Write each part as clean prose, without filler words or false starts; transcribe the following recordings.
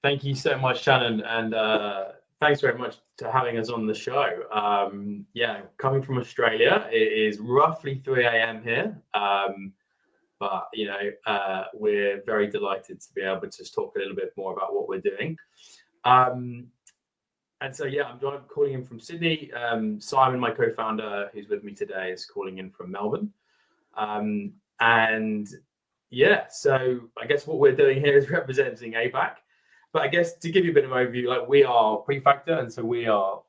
Thank you so much, Shannon, and thanks very much for having us on the show. Yeah, coming from Australia, it is roughly 3 a.m. here, but we're very delighted to be able to just talk a little bit more about what we're doing. And so, yeah, I'm calling in from Sydney. Simon, my co-founder, who's with me today, is calling in from Melbourne. And yeah, so I guess what we're doing here is representing APAC. But I guess to give you a bit of an overview, like we are Prefactor, and so we are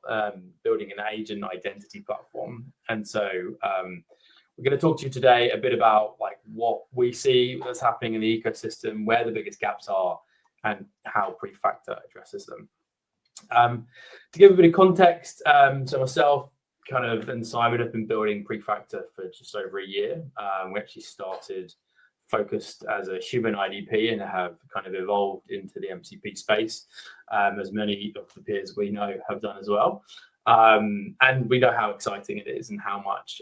building an agent identity platform. And so we're going to talk to you today a bit about like what we see that's happening in the ecosystem, where the biggest gaps are, and how Prefactor addresses them. To give a bit of context, so myself, and Simon have been building Prefactor for just over a year. We actually started focused as a human IDP and have kind of evolved into the MCP space, as many of the peers we know have done as well. And we know how exciting it is and how much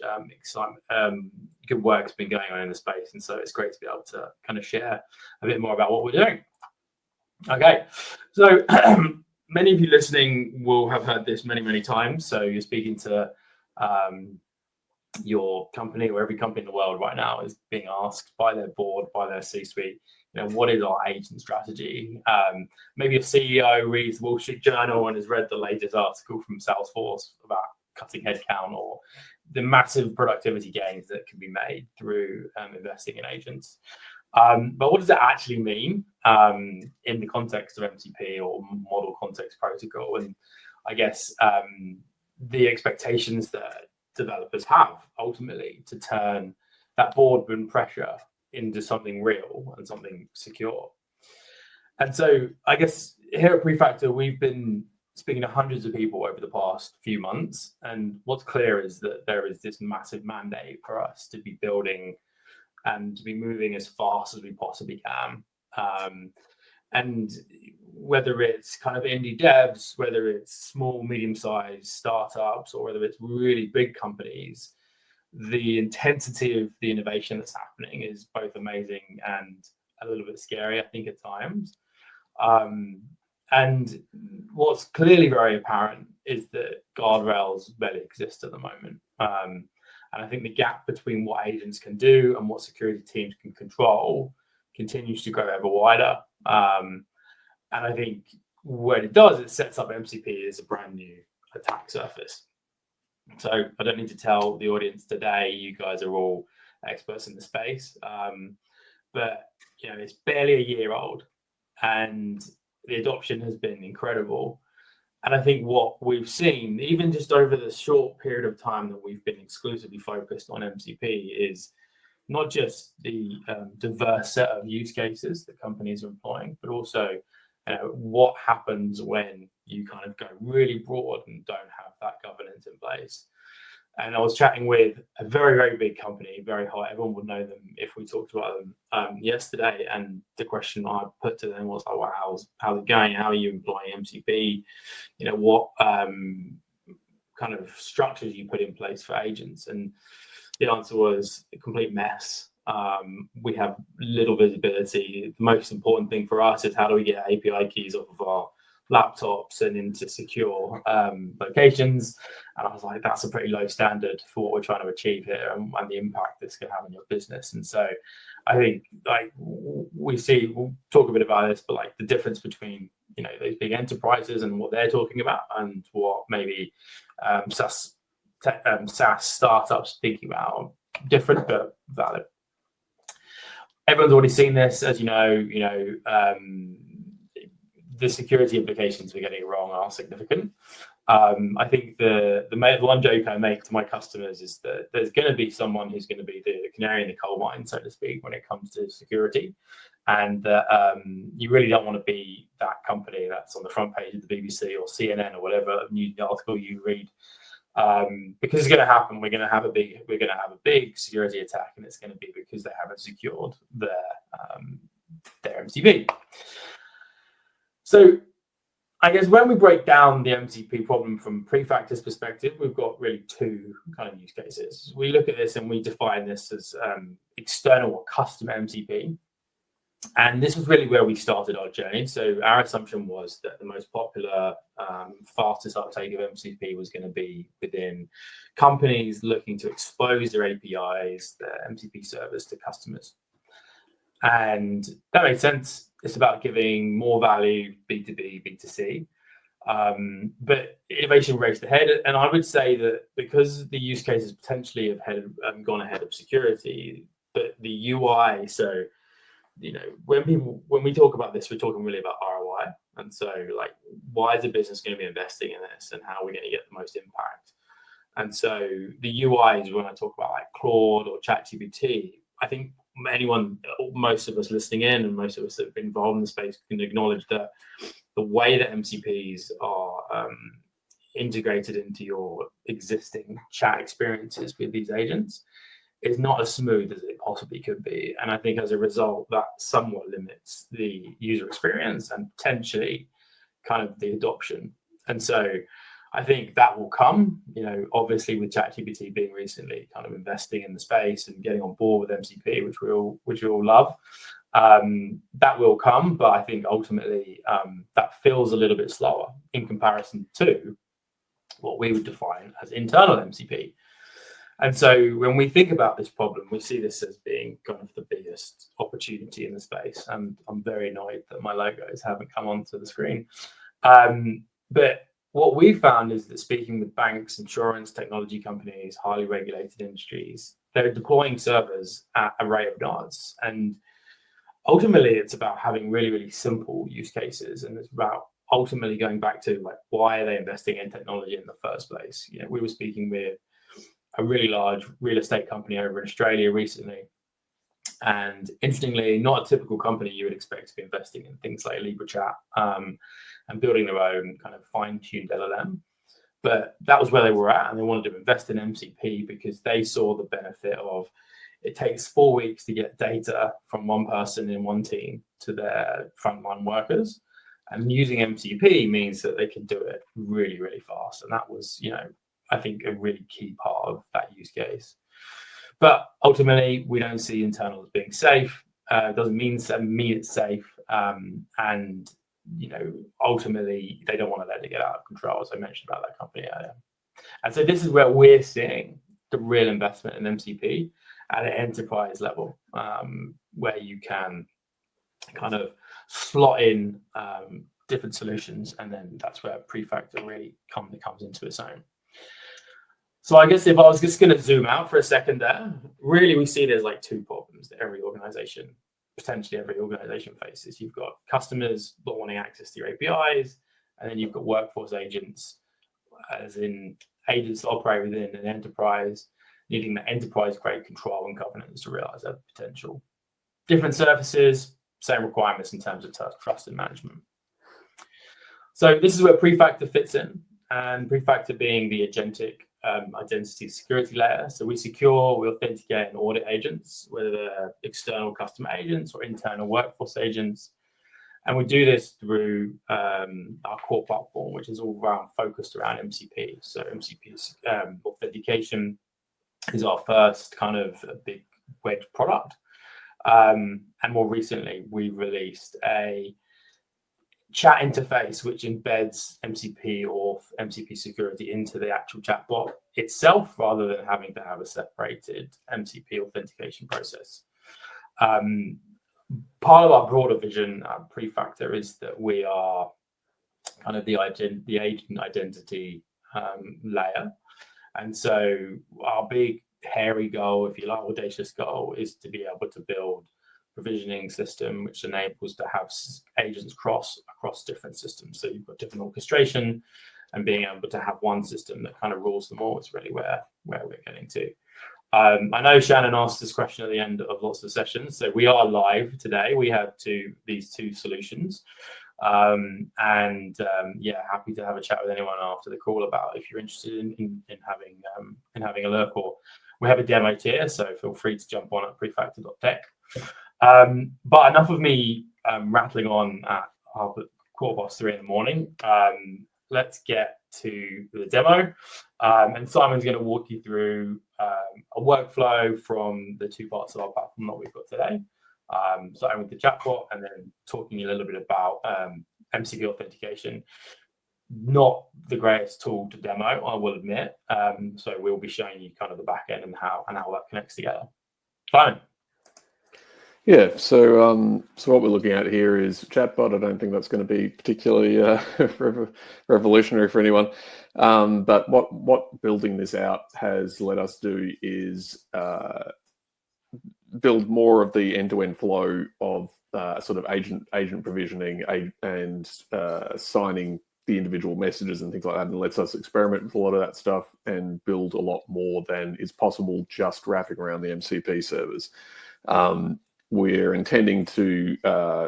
good work's been going on in the space. And so it's great to be able to kind of share a bit more about what we're doing. Okay, so many of you listening will have heard this many times. So you're speaking to your company, or every company in the world right now is being asked by their board, by their C-suite, what is our agent strategy? Maybe a CEO reads the Wall Street Journal and has read the latest article from Salesforce about cutting headcount or the massive productivity gains that can be made through investing in agents. But what does that actually mean in the context of MCP or model context protocol? And I guess the expectations that developers have ultimately to turn that boardroom pressure into something real and something secure. And so I guess here at Prefactor, we've been speaking to hundreds of people over the past few months. And what's clear is that there is this massive mandate for us to be building and to be moving as fast as we possibly can. And whether it's kind of indie devs, whether it's small, medium-sized startups, or whether it's really big companies, the intensity of the innovation that's happening is both amazing and a little bit scary, I think, at times. And what's clearly very apparent is that guardrails barely exist at the moment. And I think the gap between what agents can do and what security teams can control continues to grow ever wider. And I think what it does, it sets up MCP as a brand new attack surface. So I don't need to tell the audience today, you guys are all experts in the space, but it's barely a year old and the adoption has been incredible. And I think what we've seen, even just over the short period of time that we've been exclusively focused on MCP, is not just the diverse set of use cases that companies are employing, but also what happens when you kind of go really broad and don't have that governance in place. And I was chatting with a very big company, very high, everyone would know them if we talked about them yesterday. And the question I put to them was like, well, how's it going? How are you employing MCP? What kind of structures you put in place for agents? And the answer was a complete mess. We have little visibility. The most important thing for us is how do we get API keys off of our laptops and into secure locations. And I was like, that's a pretty low standard for what we're trying to achieve here and the impact this can have on your business. And so I think we'll talk a bit about this, but like the difference between those big enterprises and what they're talking about and what maybe SaaS startups thinking about, different but valid. Everyone's already seen this, as you know, the security implications for getting it wrong are significant. I think the one joke I make to my customers is that there's going to be someone who's going to be the canary in the coal mine, so to speak, when it comes to security. And you really don't want to be that company that's on the front page of the BBC or CNN or whatever news article you read. Because it's going to happen. We're going to have a big security attack, and it's going to be because they haven't secured their MCP. So I guess when we break down the MCP problem from Prefactor's perspective, we've got really two kind of use cases. We look at this and we define this as external or custom MCP. And this was really where we started our journey. So our assumption was that the most popular, fastest uptake of MCP was going to be within companies looking to expose their APIs, their MCP service to customers. And that makes sense. It's about giving more value, B2B, B2C. But innovation raced ahead. And I would say that because the use cases potentially have gone ahead of security, but the UI, so when we talk about this, we're talking really about ROI. And so, like, why is a business going to be investing in this, and how are we going to get the most impact? And so the UIs, when I talk about like Claude or ChatGPT, I think most of us listening in, and most of us that have been involved in the space can acknowledge that the way that MCPs are integrated into your existing chat experiences with these agents is not as smooth as it possibly could be. And I think as a result, that somewhat limits the user experience and potentially kind of the adoption. And so I think that will come, obviously with ChatGPT being recently kind of investing in the space and getting on board with MCP, which we all love. That will come, but I think ultimately that feels a little bit slower in comparison to what we would define as internal MCP. And so when we think about this problem, we see this as being kind of the biggest opportunity in the space. And I'm very annoyed that my logos haven't come onto the screen. But what we found is that speaking with banks, insurance, technology companies, highly regulated industries, they're deploying servers at a rate of knots. And ultimately, it's about having really, really simple use cases. And it's about ultimately going back to, like, why are they investing in technology in the first place? We were speaking with a really large real estate company over in Australia recently. And interestingly, not a typical company you would expect to be investing in things like LibreChat and building their own kind of fine-tuned LLM. But that was where they were at, and they wanted to invest in MCP because they saw the benefit of it takes 4 weeks to get data from one person in one team to their frontline workers. And using MCP means that they can do it really, really fast. And that was, I think, a really key part of that use case. But ultimately, we don't see internals being safe. It doesn't mean it's safe. And ultimately, they don't want to let it get out of control, as I mentioned about that company earlier. And so this is where we're seeing the real investment in MCP at an enterprise level, where you can kind of slot in different solutions, and then that's where Prefactor really comes into its own. So I guess if I was just going to zoom out for a second there, really we see there's like two problems that potentially every organization faces. You've got customers not wanting access to your APIs, and then you've got workforce agents, as in agents that operate within an enterprise, needing the enterprise-grade control and governance to realize that potential. Different services, same requirements in terms of trust and management. So this is where Prefactor fits in, and Prefactor being the agentic identity security layer. So we authenticate and audit agents, whether they're external customer agents or internal workforce agents. And we do this through our core platform, which is all focused around MCP. So MCP authentication is our first kind of big wedge product. And more recently, we released a chat interface which embeds MCP or MCP security into the actual chatbot itself, rather than having to have a separated MCP authentication process. Part of our broader vision at Prefactor is that we are kind of the agent identity layer. And so our big hairy goal, if you like, audacious goal, is to be able to build provisioning system which enables to have agents across different systems. So you've got different orchestration, and being able to have one system that kind of rules them all is really where we're getting to. I know Shannon asked this question at the end of lots of sessions. So we are live today. We have these two solutions. Happy to have a chat with anyone after the call about if you're interested in having a look, or we have a demo tier, so feel free to jump on at prefactor.tech. But enough of me rattling on at 3:15 in the morning. Let's get to the demo. And Simon's going to walk you through a workflow from the two parts of our platform that we've got today. starting with the chatbot and then talking a little bit about MCP authentication. Not the greatest tool to demo, I will admit. So we'll be showing you kind of the back end and how that connects together. Fine. Yeah, so what we're looking at here is chatbot. I don't think that's going to be particularly revolutionary for anyone. But what building this out has let us do is build more of the end-to-end flow of sort of agent provisioning and signing the individual messages and things like that, and lets us experiment with a lot of that stuff and build a lot more than is possible just wrapping around the MCP servers. We're intending to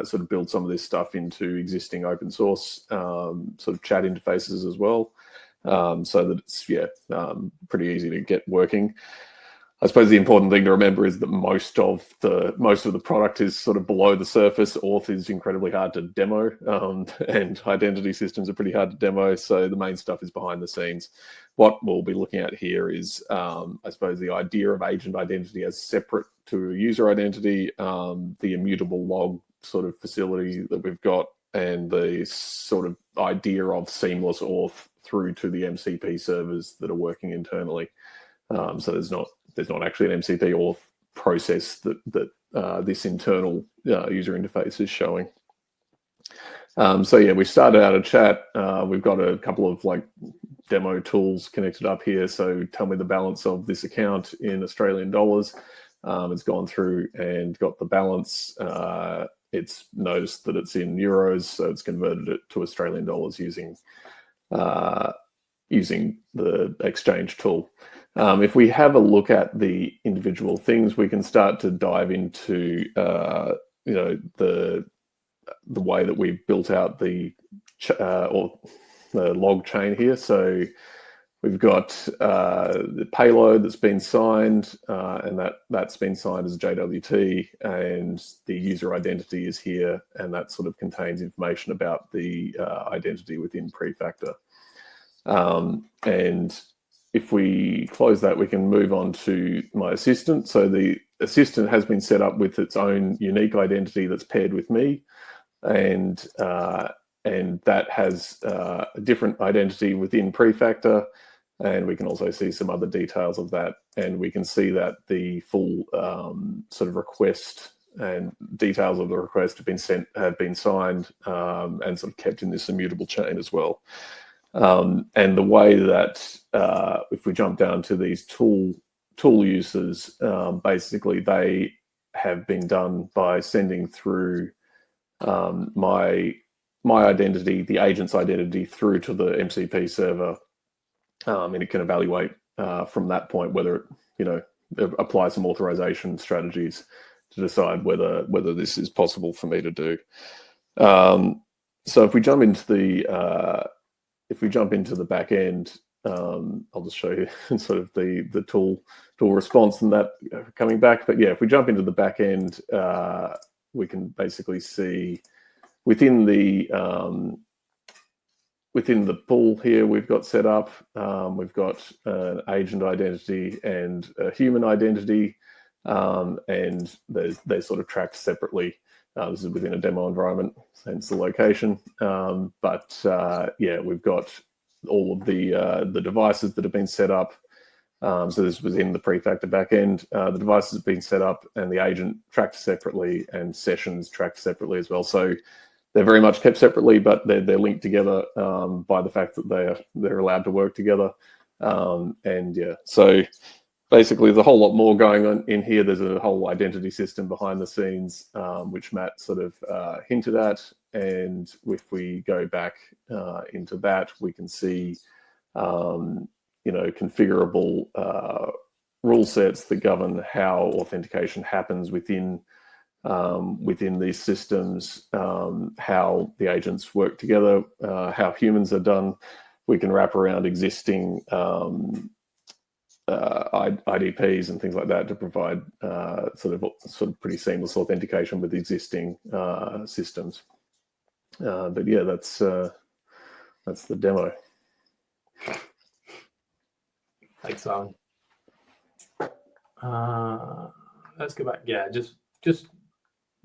sort of build some of this stuff into existing open source sort of chat interfaces as well, so that it's pretty easy to get working. I suppose the important thing to remember is that most of the product is sort of below the surface. Auth is incredibly hard to demo, and identity systems are pretty hard to demo. So the main stuff is behind the scenes. What we'll be looking at here is, I suppose, the idea of agent identity as separate to user identity, the immutable log sort of facility that we've got, and the sort of idea of seamless auth through to the MCP servers that are working internally. So there's not actually an MCP auth process that this internal user interface is showing. So yeah, we started out a chat. We've got a couple of like demo tools connected up here. So tell me the balance of this account in Australian dollars. It's gone through and got the balance. It's noticed that it's in euros, so it's converted it to Australian dollars using the exchange tool. If we have a look at the individual things, we can start to dive into the way that we've built out the log chain here. So we've got the payload that's been signed, and that's been signed as a JWT, and the user identity is here, and that sort of contains information about the identity within Prefactor. And if we close that, we can move on to my assistant. So the assistant has been set up with its own unique identity that's paired with me, and that has a different identity within Prefactor, and we can also see some other details of that, and we can see that the full sort of request and details of the request have been signed and sort of kept in this immutable chain as well. And the way that if we jump down to these tool uses, basically they have been done by sending through my identity, the agent's identity, through to the MCP server, and it can evaluate from that point whether it apply some authorization strategies to decide whether this is possible for me to do. So if we jump into the back end, I'll just show you sort of the tool response and that coming back. But yeah, if we jump into the back end, we can basically see within the pool here we've got set up, we've got an agent identity and a human identity, and they're sort of tracked separately. This is within a demo environment, hence the location. Yeah, we've got all of the devices that have been set up. So this was in the Prefactor backend. The devices have been set up, and the agent tracked separately, and sessions tracked separately as well. So they're very much kept separately, but they're linked together by the fact that they're allowed to work together. And yeah, so basically, there's a whole lot more going on in here. There's a whole identity system behind the scenes, which Matt sort of hinted at. And if we go back into that, we can see, configurable rule sets that govern how authentication happens within these systems, how the agents work together, how humans are done. We can wrap around existing IDPs and things like that to provide sort of pretty seamless authentication with existing systems. But yeah, that's the demo. Thanks, Alan. Let's go back. Yeah, just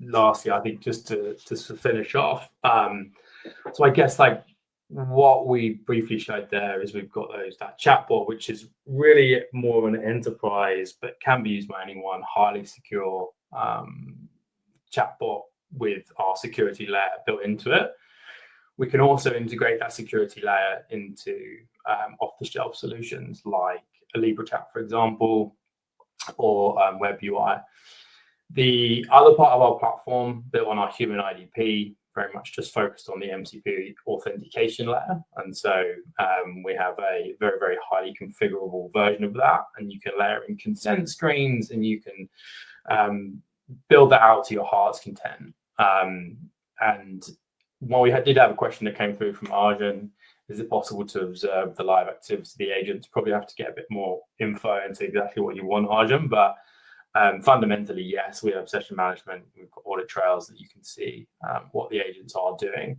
lastly, I think just to finish off, so I guess like what we briefly showed there is we've got that chatbot, which is really more of an enterprise, but can be used by anyone, highly secure chatbot with our security layer built into it. We can also integrate that security layer into off-the-shelf solutions like a LibreChat, for example, or WebUI. The other part of our platform built on our human IDP, very much just focused on the MCP authentication layer. And so we have a very, very highly configurable version of that. And you can layer in consent screens, and you can build that out to your heart's content. And while we did have a question that came through from Arjun, is it possible to observe the live activity of the agents? Probably have to get a bit more info into exactly what you want, Arjun, but fundamentally, yes, we have session management. We've got audit trails that you can see what the agents are doing.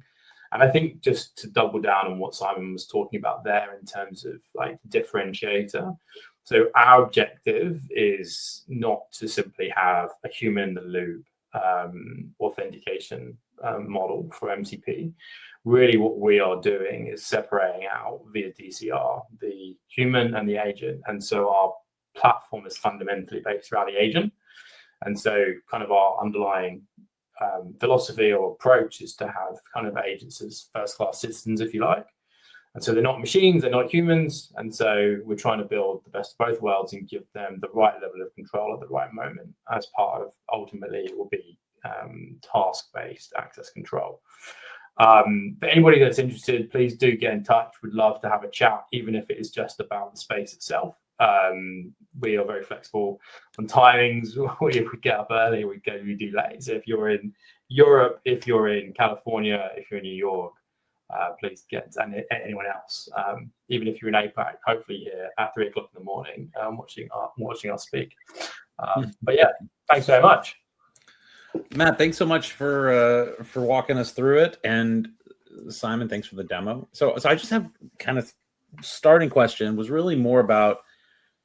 And I think just to double down on what Simon was talking about there in terms of like differentiator. So our objective is not to simply have a human in the loop authentication model for MCP. Really what we are doing is separating out via DCR, the human and the agent. And so our platform is fundamentally based around the agent. And so kind of our underlying philosophy or approach is to have kind of agents as first-class citizens, if you like. And so they're not machines, they're not humans. And so we're trying to build the best of both worlds and give them the right level of control at the right moment as part of, ultimately, it will be task-based access control. But anybody that's interested, please do get in touch. We'd love to have a chat, even if it is just about the space itself. We are very flexible on timings. If we get up early, we do late. So if you're in Europe, if you're in California, if you're in New York, please get, and anyone else, even if you're in APAC, hopefully here at 3 o'clock in the morning, watching us speak. But yeah, thanks very much. Matt, thanks so much for walking us through it, and Simon, thanks for the demo. So I just have kind of starting question was really more about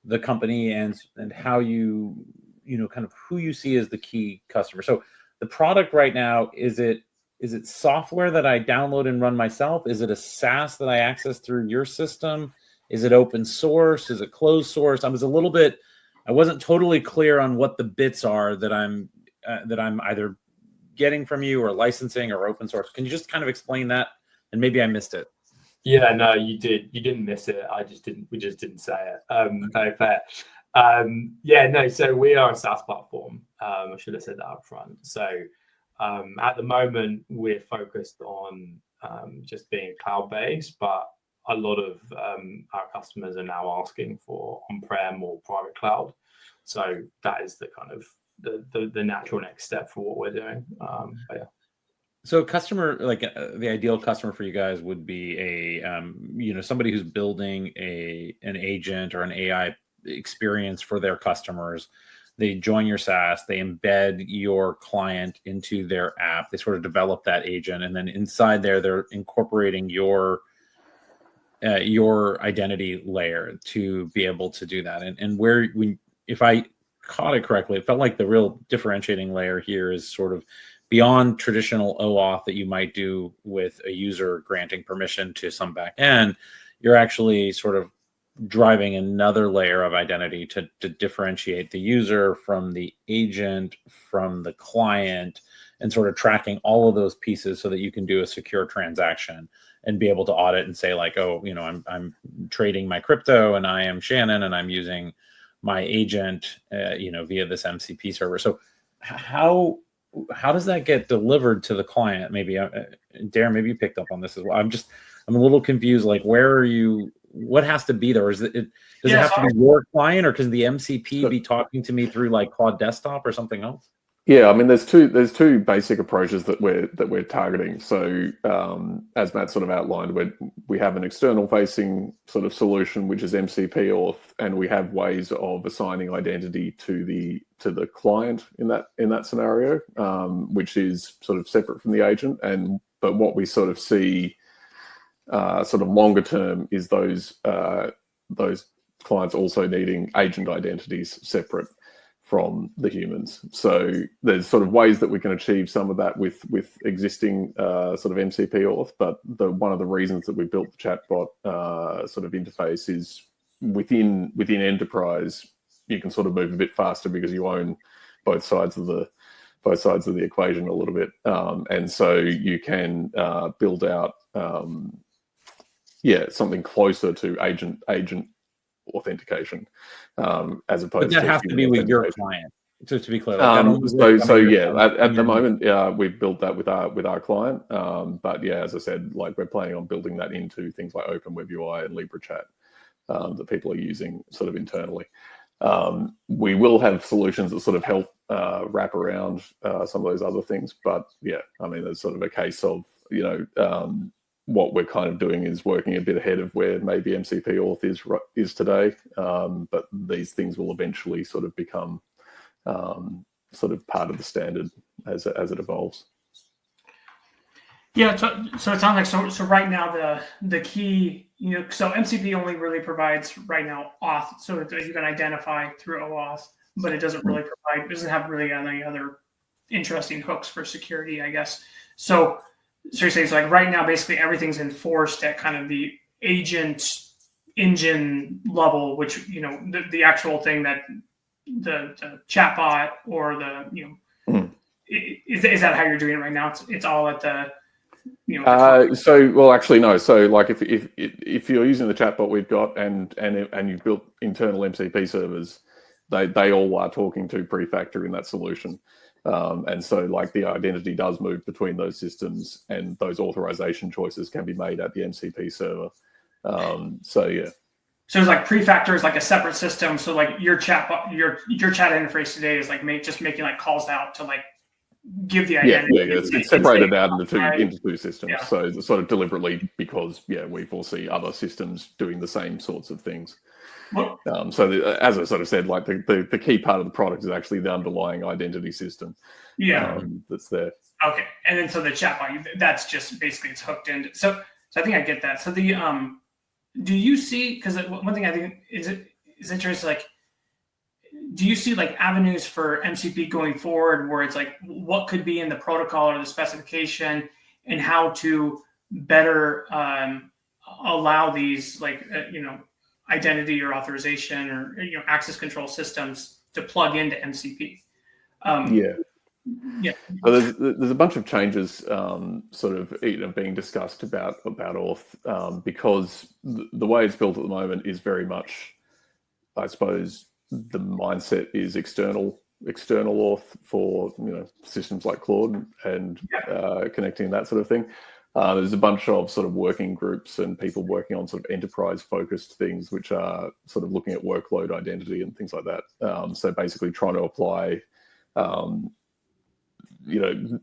the company and how you kind of who you see as the key customer. So the product right now, is it software that I download and run myself? Is it a SaaS that I access through your system? Is it open source? Is it closed source? I wasn't totally clear on what the bits are that I'm either getting from you or licensing or open source. Can you just kind of explain that? And maybe I missed it. Yeah, no, you did. You didn't miss it. We just didn't say it. No fair. Yeah, no. So we are a SaaS platform. I should have said that up front. So at the moment, we're focused on just being cloud-based, but a lot of our customers are now asking for on-prem or private cloud. So that is the kind of the natural next step for what we're doing. But yeah. So customer, like the ideal customer for you guys would be a, somebody who's building an agent or an AI experience for their customers. They join your SaaS, they embed your client into their app, they sort of develop that agent, and then inside there, they're incorporating your identity layer to be able to do that. And if I caught it correctly, it felt like the real differentiating layer here is sort of beyond traditional OAuth that you might do with a user granting permission to some back end. You're actually sort of driving another layer of identity to differentiate the user from the agent, from the client, and sort of tracking all of those pieces so that you can do a secure transaction and be able to audit and say like, oh, I'm trading my crypto and I am Shannon and I'm using my agent, via this MCP server. So how does that get delivered to the client? Maybe Darren, maybe you picked up on this as well. I'm a little confused. Like, what has to be there? Does it have to be your client, or can the MCP be talking to me through like Cloud Desktop or something else? Yeah, I mean, there's two basic approaches that we're targeting. So as Matt sort of outlined, we have an external facing sort of solution, which is MCP auth, and we have ways of assigning identity to the client in that scenario, which is sort of separate from the agent. But what we sort of see sort of longer term is those clients also needing agent identities separate from the humans. So there's sort of ways that we can achieve some of that with existing sort of MCP auth, but one of the reasons that we built the chatbot sort of interface is within enterprise, you can sort of move a bit faster because you own both sides of the equation a little bit, and so you can build out something closer to agent authentication, as opposed but that to has to be with your client. So to be clear, like at the moment, we've built that with our client. But yeah, as I said, like we're planning on building that into things like OpenWebUI and LibreChat that people are using sort of internally. We will have solutions that sort of help wrap around some of those other things. But yeah, I mean, there's sort of a case of, what we're kind of doing is working a bit ahead of where maybe MCP auth is today. But these things will eventually sort of become sort of part of the standard as it evolves. Yeah, so it sounds like so right now the key, so MCP only really provides right now auth, so that you can identify through OAuth, but it doesn't really have really any other interesting hooks for security, I guess. So you're saying, so like right now, basically everything's enforced at kind of the agent engine level, which the actual thing that the chatbot or is that how you're doing it right now? It's all at the actually no. So like if you're using the chatbot we've got and you've built internal MCP servers, they all are talking to Prefactor in that solution. And so like the identity does move between those systems, and those authorization choices can be made at the MCP server. So yeah. So it's like Prefactor is like a separate system. So like your chat interface today is like just making like calls out to like give the identity. Yeah, it's separated out into two systems. Yeah. So it's sort of deliberately because we foresee other systems doing the same sorts of things. As I sort of said, like the key part of the product is actually the underlying identity system. That's there. Okay, and then so the chatbot, that's just basically it's hooked in. So I think I get that. So the do you see, because one thing I think is interesting, like, do you see like avenues for MCP going forward where it's like what could be in the protocol or the specification and how to better allow these like identity or authorization or access control systems to plug into MCP? Well, there's a bunch of changes sort of being discussed about auth because the way it's built at the moment is very much, I suppose, the mindset is external auth for systems like Claude and connecting that sort of thing. There's a bunch of sort of working groups and people working on sort of enterprise-focused things, which are sort of looking at workload identity and things like that. So basically trying to apply, within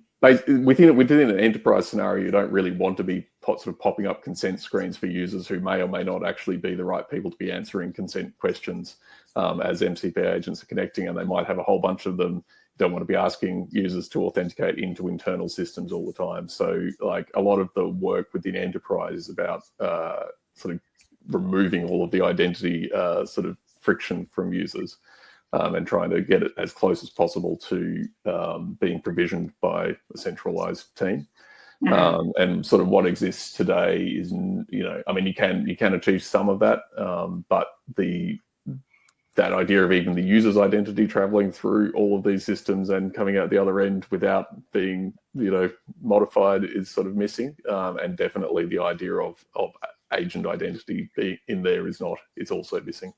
an enterprise scenario, you don't really want to be sort of popping up consent screens for users who may or may not actually be the right people to be answering consent questions as MCP agents are connecting, and they might have a whole bunch of them. Don't want to be asking users to authenticate into internal systems all the time. So like a lot of the work within enterprise is about sort of removing all of the identity sort of friction from users and trying to get it as close as possible to being provisioned by a centralized team. And sort of what exists today is, I mean, you can achieve some of that, but that idea of even the user's identity traveling through all of these systems and coming out the other end without being, modified is sort of missing. And definitely the idea of agent identity being in there is also missing.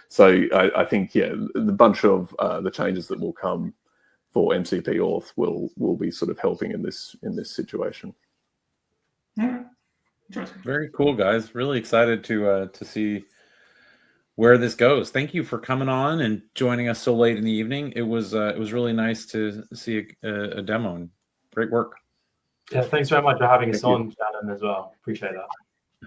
So I think, the bunch of the changes that will come for MCP auth will be sort of helping in this situation. Very cool, guys. Really excited to see where this goes. Thank you for coming on and joining us so late in the evening. It was really nice to see a demo. And great work. Yeah, thanks very much for having us on, Shannon, as well. Appreciate that.